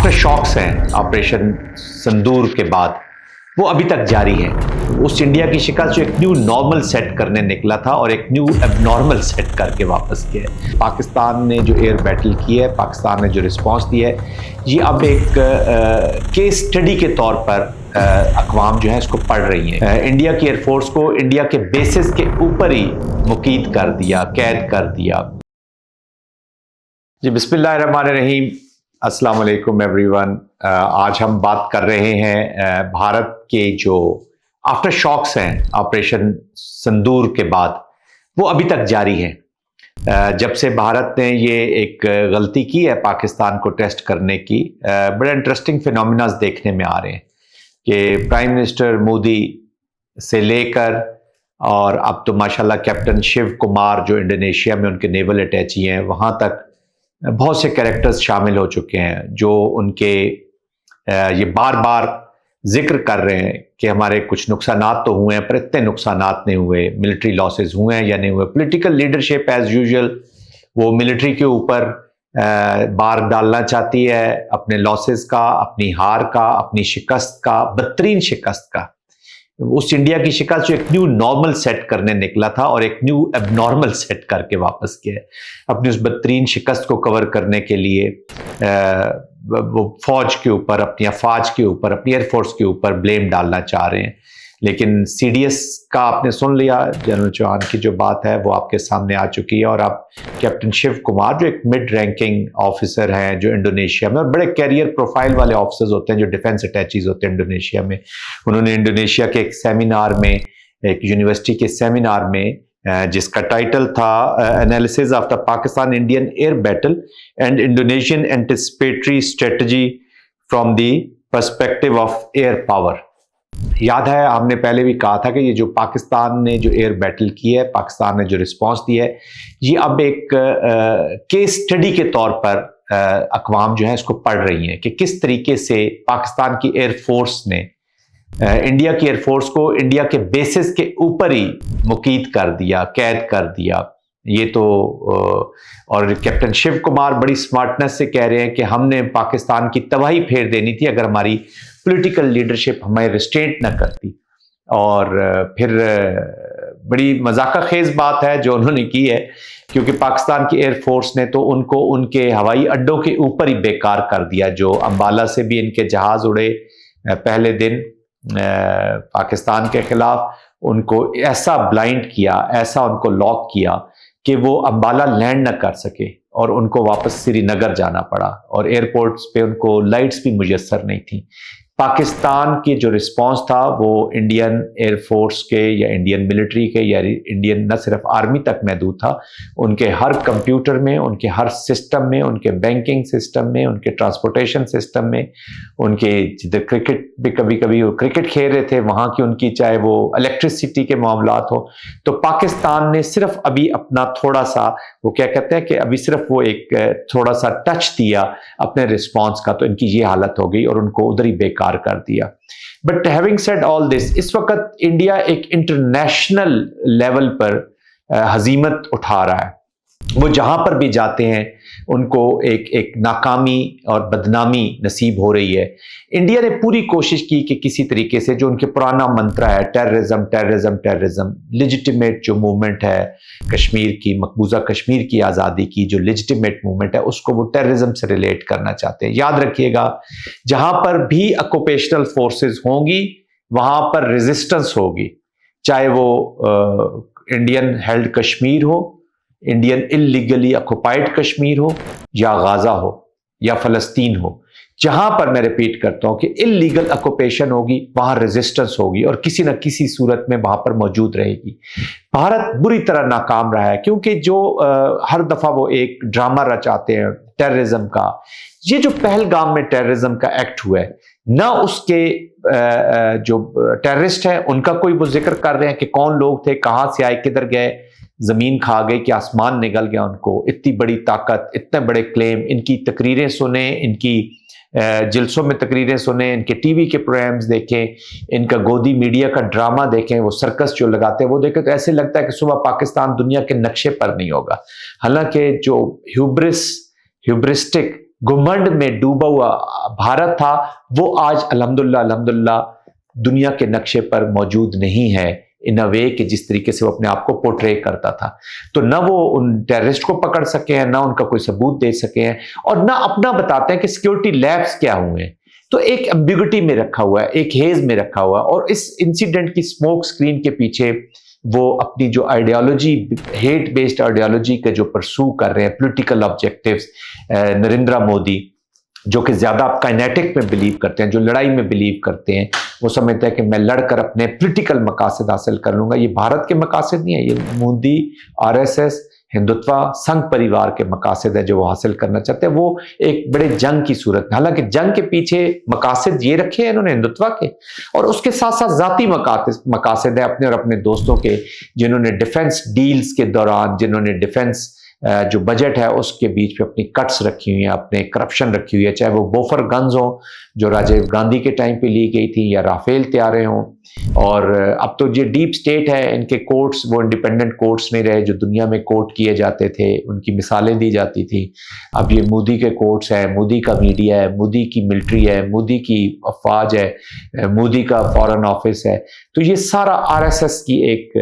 After shocks हैं operation संदूर के बाद, वो अभी तक जारी है। उस इंडिया की शिकल जो एक न्यू नॉर्मल सेट करने निकला था और एक न्यू एबनॉर्मल सेट करके वापस किया है। पाकिस्तान ने जो एयर बैटल किया है, पाकिस्तान ने जो रिस्पांस दिया है, ये अब एक केस स्टडी के तौर पर अक़वाम जो है इसको पढ़ रही है। इंडिया की एयरफोर्स को इंडिया के बेसिस के ऊपर ही मुकीद कर दिया, कैद कर दिया। जी बिस्मिल्लाहिर्रहमानिर्रहीम, अस्सलाम वालेकुम एवरीवन। आज हम बात कर रहे हैं भारत के जो आफ्टर शॉक्स हैं ऑपरेशन संदूर के बाद, वो अभी तक जारी हैं। जब से भारत ने ये एक गलती की है पाकिस्तान को टेस्ट करने की, बड़े इंटरेस्टिंग फिनोमिनास देखने में आ रहे हैं कि प्राइम मिनिस्टर मोदी से लेकर और अब तो माशाल्लाह कैप्टन शिव कुमार जो इंडोनेशिया में उनके नेवल अटैची हैं, वहाँ तक बहुत से कैरेक्टर्स शामिल हो चुके हैं जो उनके ये बार बार जिक्र कर रहे हैं कि हमारे कुछ नुकसानात तो हुए हैं पर इतने नुकसानात नहीं हुए, मिलिट्री लॉसेस हुए हैं या नहीं हुए। पॉलिटिकल लीडरशिप एज यूजुअल वो मिलिट्री के ऊपर बार डालना चाहती है, अपने लॉसेस का, अपनी हार का, अपनी शिकस्त का, बदतरीन शिकस्त का। उस इंडिया की शिकल जो एक न्यू नॉर्मल सेट करने निकला था और एक न्यू एबनॉर्मल सेट करके वापस किया है। अपनी उस बदतरीन शिकस्त को कवर करने के लिए वो फौज के ऊपर, अपनी अफवाज के ऊपर, अपनी एयरफोर्स के ऊपर ब्लेम डालना चाह रहे हैं। लेकिन सीडीएस का आपने सुन लिया, जनरल चौहान की जो बात है वो आपके सामने आ चुकी है। और आप कैप्टन शिव कुमार जो एक मिड रैंकिंग ऑफिसर हैं जो इंडोनेशिया में, और बड़े कैरियर प्रोफाइल वाले ऑफिसर्स होते हैं जो डिफेंस अटैचीज होते हैं इंडोनेशिया में, उन्होंने इंडोनेशिया के एक सेमिनार में, एक यूनिवर्सिटी के सेमिनार में, जिसका टाइटल था analysis of the Pakistan Indian air battle and Indonesian anticipatory strategy from the perspective of air power. याद है हमने पहले भी कहा था कि ये जो पाकिस्तान ने जो एयर बैटल की है, पाकिस्तान ने जो रिस्पांस दिया है, ये अब एक केस स्टडी के तौर पर अक़वाम जो है इसको पढ़ रही हैं कि किस तरीके से पाकिस्तान की एयरफोर्स ने इंडिया की एयरफोर्स को इंडिया के बेसिस के ऊपर ही मुकीद कर दिया, कैद कर दिया। ये तो और कैप्टन शिव कुमार बड़ी स्मार्टनेस से कह रहे हैं कि हमने पाकिस्तान की तबाही फेर देनी थी अगर हमारी पॉलिटिकल लीडरशिप हमें रिस्ट्रेंट न करती। और फिर बड़ी मजाक खेज बात है जो उन्होंने की है, क्योंकि पाकिस्तान की एयरफोर्स ने तो उनको उनके हवाई अड्डों के ऊपर ही बेकार कर दिया। जो अंबाला से भी इनके जहाज उड़े पहले दिन पाकिस्तान के खिलाफ, उनको ऐसा ब्लाइंड किया, ऐसा उनको लॉक किया कि वो अंबाला लैंड न कर सके और उनको वापस श्रीनगर जाना पड़ा। और एयरपोर्ट्स पे उनको लाइट्स भी मुयस्सर नहीं थी। पाकिस्तान की जो रिस्पांस था वो इंडियन एयरफोर्स के या इंडियन मिलिट्री के या इंडियन न सिर्फ आर्मी तक महदूद था, उनके हर कंप्यूटर में, उनके हर सिस्टम में, उनके बैंकिंग सिस्टम में, उनके ट्रांसपोर्टेशन सिस्टम में, उनके जिधर क्रिकेट भी कभी कभी वो क्रिकेट खेल रहे थे वहाँ की उनकी, चाहे वो इलेक्ट्रिसिटी के मामलात हो, तो पाकिस्तान ने सिर्फ अभी अपना थोड़ा सा, वो क्या कहते हैं कि अभी सिर्फ वो एक थोड़ा सा टच दिया अपने रिस्पांस का, तो इनकी ये हालत हो गई और उनको उधर ही बेकार कर दिया। But having said all this, इस वक्त इंडिया एक इंटरनेशनल लेवल पर हजीमत उठा रहा है। वो जहां पर भी जाते हैं उनको एक नाकामी और बदनामी नसीब हो रही है। इंडिया ने पूरी कोशिश की कि किसी तरीके से जो उनके पुराना मंत्रा है, टेररिज्म टेररिज्म टेररिज्म, लेजिटिमेट जो मूवमेंट है कश्मीर की, मकबूजा कश्मीर की आज़ादी की जो लेजिटिमेट मूवमेंट है, उसको वो टेररिज्म से रिलेट करना चाहते हैं। याद रखिएगा, जहां पर भी ऑक्यूपेशनल फोर्सेस होंगी वहां पर रेजिस्टेंस होगी, चाहे वो इंडियन हेल्ड कश्मीर हो, इंडियन इलीगली ऑक्युपाइड कश्मीर हो, या गाजा हो, या फलस्तीन हो। जहां पर मैं रिपीट करता हूं कि इलीगल ऑक्युपेशन होगी वहां रेजिस्टेंस होगी और किसी न किसी सूरत में वहां पर मौजूद रहेगी। भारत बुरी तरह नाकाम रहा है क्योंकि जो हर दफा वो एक ड्रामा रचाते हैं टेररिज्म का। ये जो पहलगाम में टेररिज्म का एक्ट हुआ है, ना उसके जो टेररिस्ट हैं उनका कोई वो जिक्र कर रहे हैं कि कौन लोग थे, कहां से आए, किधर गए, जमीन खा गई कि आसमान निगल गया उनको। इतनी बड़ी ताकत, इतने बड़े क्लेम, इनकी तकरीरें सुने, इनकी जलसों में तकरीरें सुने, इनके टीवी के प्रोग्राम्स देखें, इनका गोदी मीडिया का ड्रामा देखें, वो सर्कस जो लगाते हैं वो देखें, तो ऐसे लगता है कि सुबह पाकिस्तान दुनिया के नक्शे पर नहीं होगा। हालांकि जो ह्यूब्रिस्टिक घुमंड में डूबा हुआ भारत था, वो आज अल्हम्दुलिल्लाह दुनिया के नक्शे पर मौजूद नहीं है इन अ वे कि जिस तरीके से वो अपने आप को पोर्ट्रे करता था। तो ना वो उन टेररिस्ट को पकड़ सके हैं, ना उनका कोई सबूत दे सके हैं, और ना अपना बताते हैं कि सिक्योरिटी लैब्स क्या हुए हैं। तो एक एम्बिग्युइटी में रखा हुआ है, एक हेज में रखा हुआ है, और इस इंसिडेंट की स्मोक स्क्रीन के पीछे वो अपनी जो आइडियोलॉजी, हेट बेस्ड आइडियोलॉजी के जो परसू कर रहे हैं, पॉलिटिकल ऑब्जेक्टिव्स, नरेंद्र मोदी जो कि ज्यादा काइनेटिक में बिलीव करते हैं, जो लड़ाई में बिलीव करते हैं, वो समझते हैं कि मैं लड़कर अपने पॉलिटिकल मकासद हासिल कर लूंगा। ये भारत के मकासद नहीं है, ये मोदी, आरएसएस, हिंदुत्व, संघ परिवार के मकासद है जो वो हासिल करना चाहते हैं। वो एक बड़े जंग की सूरत में, हालांकि जंग के पीछे मकासद ये रखे हैं इन्होंने हिंदुत्व के, और उसके साथ साथ जाती मकासद है अपने और अपने दोस्तों के, जिन्होंने डिफेंस डील्स के दौरान, जिन्होंने डिफेंस जो बजट है उसके बीच में अपनी कट्स रखी हुई हैं, अपने करप्शन रखी हुई है, चाहे वो बोफर गन्स हो जो राजीव गांधी के टाइम पे ली गई थी, या राफेल तैयारे हों। और अब तो ये डीप स्टेट है, इनके कोर्ट्स वो इंडिपेंडेंट कोर्ट्स नहीं रहे जो दुनिया में कोर्ट किए जाते थे, उनकी मिसालें दी जाती थी। अब ये मोदी के कोर्ट्स हैं, मोदी का मीडिया है, मोदी की मिलिट्री है, मोदी की अफवाज है, मोदी का फॉरेन ऑफिस है। तो ये सारा आरएसएस की एक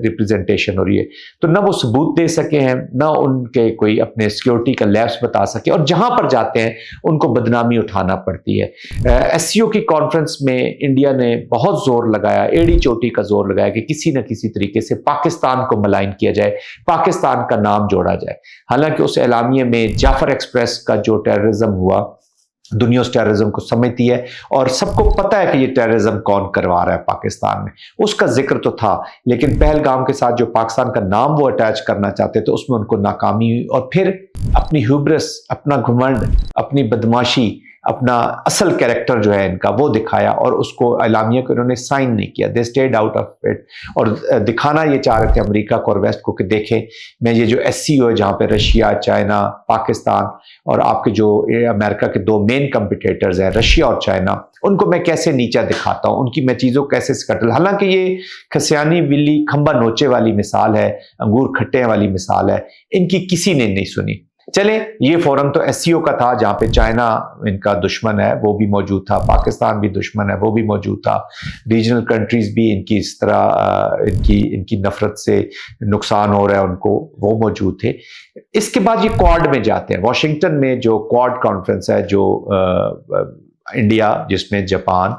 रिप्रेजेंटेशन हो रही है। तो ना वो सबूत दे सके हैं, ना उनके कोई अपने सिक्योरिटी का लैब्स बता सके, और जहां पर जाते हैं उनको बदनामी उठाना पड़ती है। एससीओ की कॉन्फ्रेंस में इंडिया ने बहुत जोर लगाया, एड़ी चोटी का जोर लगाया कि किसी न किसी तरीके से पाकिस्तान को मलाइन किया जाए, पाकिस्तान का नाम जोड़ा जाए। हालांकि उस एलामिये में जाफर एक्सप्रेस का जो टेररिज्म हुआ, दुनिया उस टेररिज्म को समझती है और सबको पता है कि ये टेररिज्म कौन करवा रहा है पाकिस्तान में, उसका जिक्र तो था। लेकिन पहलगाम के साथ जो पाकिस्तान का नाम वो अटैच करना चाहते थे, उसमें उनको नाकामी हुई, और फिर अपनी ह्यूब्रिस, अपना घुमंड, अपनी बदमाशी, अपना असल कैरेक्टर जो है इनका वो दिखाया, और उसको एलामिया को इन्होंने साइन नहीं किया। They stayed out of it, और दिखाना ये चाह रहे थे अमेरिका को और वेस्ट को कि देखें मैं ये जो एससीओ है जहाँ पे रशिया, चाइना, पाकिस्तान और आपके जो अमेरिका के दो मेन कंपिटिटर्स हैं रशिया और चाइना, उनको मैं कैसे नीचा दिखाता हूँ, उनकी मैं चीज़ों कैसे स्कटल। हालांकि ये खसियानी बिल्ली खंबा नोचे वाली मिसाल है, अंगूर खट्टे वाली मिसाल है, इनकी किसी ने नहीं सुनी। चले, ये फोरम तो एससीओ का था जहां पे चाइना इनका दुश्मन है वो भी मौजूद था, पाकिस्तान भी दुश्मन है वो भी मौजूद था, रीजनल कंट्रीज भी इनकी इस तरह इनकी नफरत से नुकसान हो रहा है उनको, वो मौजूद थे। इसके बाद ये क्वाड में जाते हैं, वॉशिंगटन में जो क्वाड कॉन्फ्रेंस है, जो इंडिया जिसमें जापान,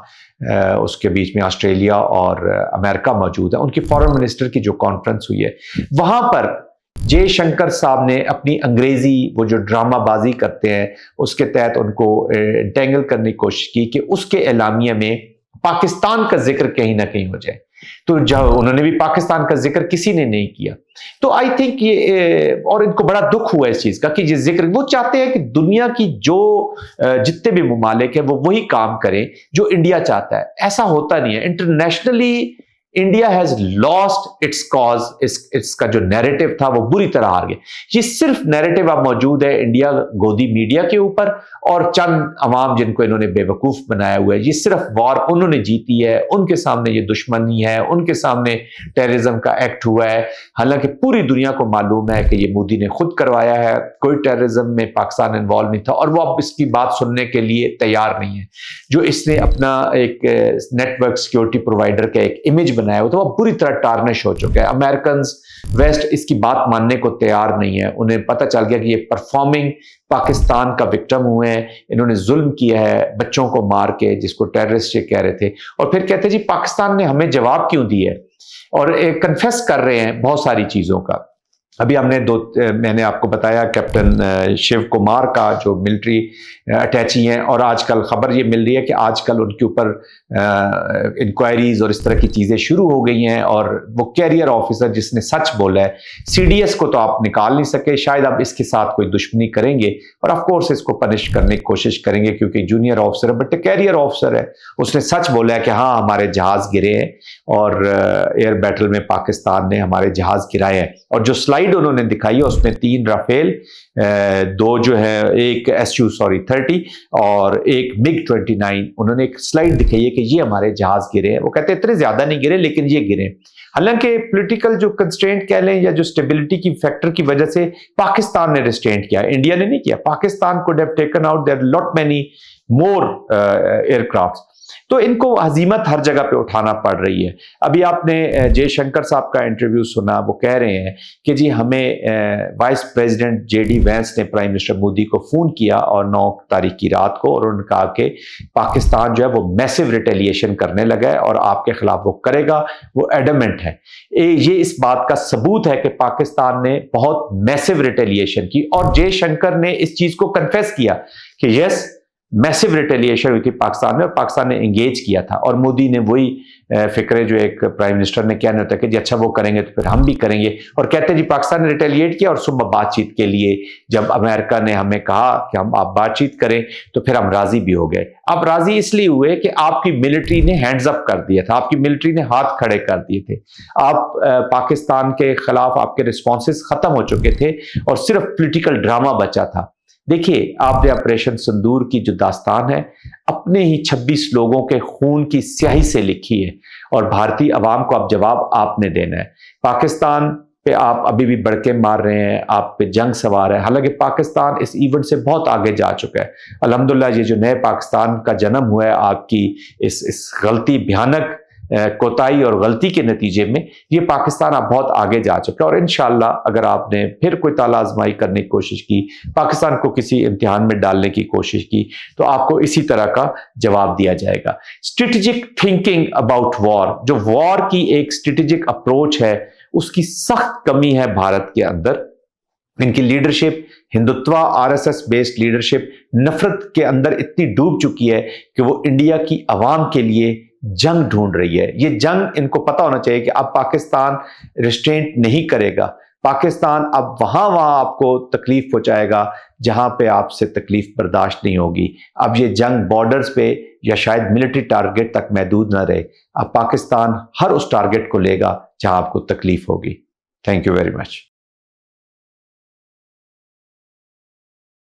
उसके बीच में ऑस्ट्रेलिया और अमेरिका मौजूद है, उनकी फॉरेन मिनिस्टर की जो कॉन्फ्रेंस हुई है, वहां पर जयशंकर साहब ने अपनी अंग्रेजी वो जो ड्रामाबाजी करते हैं उसके तहत उनको एंटेंगल करने की कोशिश की कि उसके एलामिया में पाकिस्तान का जिक्र कहीं ना कहीं हो जाए। तो जब उन्होंने भी पाकिस्तान का जिक्र किसी ने नहीं किया, तो आई थिंक ये, और इनको बड़ा दुख हुआ इस चीज का कि ये जिक्र, वो चाहते हैं कि दुनिया की जो जितने भी मुमालिक है वो वही काम करें जो इंडिया चाहता है। ऐसा होता नहीं है। Internationally India has lost its cause, इसका जो नैरेटिव था वो बुरी तरह हार गया। ये सिर्फ नैरेटिव अब मौजूद है इंडिया गोदी मीडिया के ऊपर और चंद अवाम जिनको इन्होंने बेवकूफ बनाया हुआ है। ये सिर्फ वॉर उन्होंने जीती है, उनके सामने ये दुश्मनी है, उनके सामने टेररिज्म का एक्ट हुआ है। हालांकि पूरी दुनिया को मालूम है कि ये मोदी ने खुद करवाया है, कोई टेररिज्म में पाकिस्तान इन्वॉल्व नहीं था, और वो अब इसकी बात सुनने के लिए तैयार नहीं है। जो इसने अपना एक नेटवर्क सिक्योरिटी प्रोवाइडर का एक इमेज बनाया हुआ, तो वो पूरी तरह टार्निश हो चुका है। अमेरिकन वेस्ट इसकी बात मानने को तैयार नहीं है। उन्हें पता चल गया कि ये परफॉर्मिंग पाकिस्तान का विक्टिम हुए हैं, इन्होंने जुल्म किया है बच्चों को मार के, जिसको टेररिस्ट ये कह रहे थे, और फिर कहते जी पाकिस्तान ने हमें जवाब क्यों दिया है, और कन्फेस कर रहे हैं बहुत सारी चीजों का। अभी मैंने आपको बताया कैप्टन शिव कुमार का जो मिलिट्री अटैची हैं, और आजकल खबर ये मिल रही है कि आजकल उनके ऊपर इंक्वायरीज और इस तरह की चीज़ें शुरू हो गई हैं, और वो कैरियर ऑफिसर जिसने सच बोला है, सीडीएस को तो आप निकाल नहीं सके, शायद आप इसके साथ कोई दुश्मनी करेंगे और ऑफ कोर्स इसको पनिश करने की कोशिश करेंगे क्योंकि जूनियर ऑफिसर है, बट कैरियर ऑफिसर है, उसने सच बोला है कि हाँ हमारे जहाज गिरे हैं, اور ایئر بیٹل میں پاکستان نے ہمارے جہاز گرائے ہیں. اور جو سلائیڈ انہوں نے دکھائی ہے اس میں 3 رافیل، 2 جو ہے ایک Su-30 اور ایک MiG-29، انہوں نے ایک سلائیڈ دکھائی ہے کہ یہ ہمارے جہاز گرے ہیں. وہ کہتے ہیں اتنے زیادہ نہیں گرے لیکن یہ گرے. حالانکہ پولیٹیکل جو کنسٹرینٹ کہہ لیں یا جو اسٹیبلٹی کی فیکٹر کی وجہ سے پاکستان نے ریسٹرینٹ کیا، انڈیا نے نہیں کیا. Pakistan could have taken out there lot many more aircrafts. تو ان کو ہزیمت ہر جگہ پہ اٹھانا پڑ رہی ہے. ابھی آپ نے جے شنکر صاحب کا انٹرویو سنا، وہ کہہ رہے ہیں کہ جی ہمیں وائس پریزیڈنٹ JD وینس نے پرائم منسٹر مودی کو فون کیا اور 9 تاریخ کی رات کو، اور انہوں نے کہا کہ پاکستان جو ہے وہ میسو ریٹیلیشن کرنے لگا ہے اور آپ کے خلاف وہ کرے گا، وہ ایڈمنٹ ہے. یہ اس بات کا ثبوت ہے کہ پاکستان نے بہت میسو ریٹیلیشن کی، اور جے شنکر نے اس چیز کو کنفیس کیا کہ یس میسو ریٹیلیشن ہوئی تھی پاکستان میں، اور پاکستان نے انگیج کیا تھا. اور مودی نے وہی فکرے جو ایک پرائم منسٹر نے کیا نہیں ہوتا کہ جی اچھا وہ کریں گے تو پھر ہم بھی کریں گے، اور کہتے ہیں جی پاکستان نے ریٹیلیٹ کیا، اور صبح بات چیت کے لیے جب امریکہ نے ہمیں کہا کہ ہم آپ بات چیت کریں تو پھر ہم راضی بھی ہو گئے. اب راضی اس لیے ہوئے کہ آپ کی ملٹری نے ہینڈز اپ کر دیا تھا، آپ کی ملٹری نے ہاتھ کھڑے کر دیے تھے، آپ پاکستان کے خلاف آپ کے رسپانسز ختم ہو چکے تھے اور صرف پولیٹیکل ڈرامہ بچا تھا. دیکھیے آپ نے آپریشن سندور کی جو داستان ہے اپنے ہی 26 لوگوں کے خون کی سیاہی سے لکھی ہے، اور بھارتی عوام کو اب جواب آپ نے دینا ہے. پاکستان پہ آپ ابھی بھی بڑکے مار رہے ہیں، آپ پہ جنگ سوار ہے، حالانکہ پاکستان اس ایونٹ سے بہت آگے جا چکا ہے. الحمدللہ یہ جو نئے پاکستان کا جنم ہوا ہے آپ کی اس غلطی، بھیانک کوتاہی اور غلطی کے نتیجے میں، یہ پاکستان اب بہت آگے جا چکا ہے. اور انشاءاللہ اگر آپ نے پھر کوئی تالا آزمائی کرنے کی کوشش کی، پاکستان کو کسی امتحان میں ڈالنے کی کوشش کی، تو آپ کو اسی طرح کا جواب دیا جائے گا. اسٹریٹجک تھنکنگ اباؤٹ وار، جو وار کی ایک اسٹریٹجک اپروچ ہے اس کی سخت کمی ہے بھارت کے اندر. ان کی leadership Hindutva RSS based leadership نفرت کے اندر اتنی ڈوب چکی ہے کہ وہ انڈیا کی عوام کے لیے جنگ ڈھونڈ رہی ہے. یہ جنگ ان کو پتا ہونا چاہیے کہ اب پاکستان ریسٹرینٹ نہیں کرے گا. پاکستان اب وہاں آپ کو تکلیف پہنچائے گا جہاں پہ آپ سے تکلیف برداشت نہیں ہوگی. اب یہ جنگ بارڈرز پہ یا شاید ملٹری ٹارگٹ تک محدود نہ رہے. اب پاکستان ہر اس ٹارگٹ کو لے گا جہاں آپ کو تکلیف ہوگی. Thank you very much.